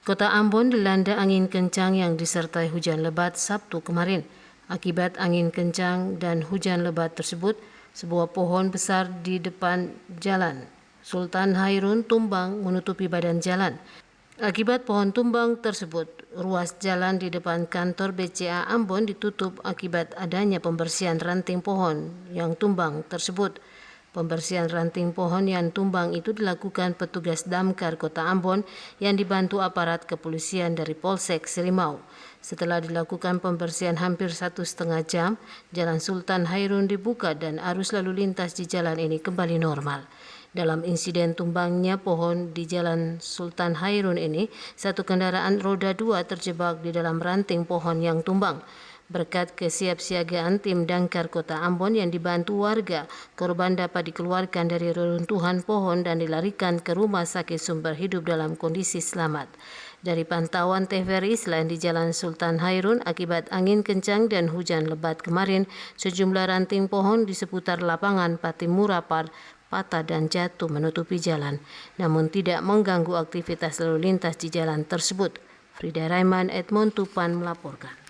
Kota Ambon dilanda angin kencang yang disertai hujan lebat Sabtu kemarin. Akibat angin kencang dan hujan lebat tersebut, sebuah pohon besar di depan jalan Sultan Hairun tumbang menutupi badan jalan. Akibat pohon tumbang tersebut, ruas jalan di depan kantor BCA Ambon ditutup akibat adanya pembersihan ranting pohon yang tumbang tersebut. Pembersihan ranting pohon yang tumbang itu dilakukan petugas Damkar Kota Ambon yang dibantu aparat kepolisian dari Polsek Sirimau. Setelah dilakukan pembersihan hampir 1,5 jam, Jalan Sultan Hairun dibuka dan arus lalu lintas di jalan ini kembali normal. Dalam insiden tumbangnya pohon di Jalan Sultan Hairun ini, satu kendaraan roda 2 terjebak di dalam ranting pohon yang tumbang. Berkat kesiapsiagaan tim Damkar Kota Ambon yang dibantu warga, korban dapat dikeluarkan dari reruntuhan pohon dan dilarikan ke Rumah Sakit Sumber Hidup dalam kondisi selamat. Dari pantauan TVRI, selain di Jalan Sultan Hairun, akibat angin kencang dan hujan lebat kemarin, sejumlah ranting pohon di seputar lapangan Patimura patah dan jatuh menutupi jalan, namun tidak mengganggu aktivitas lalu lintas di jalan tersebut. Frida Raiman, Edmond Tupan melaporkan.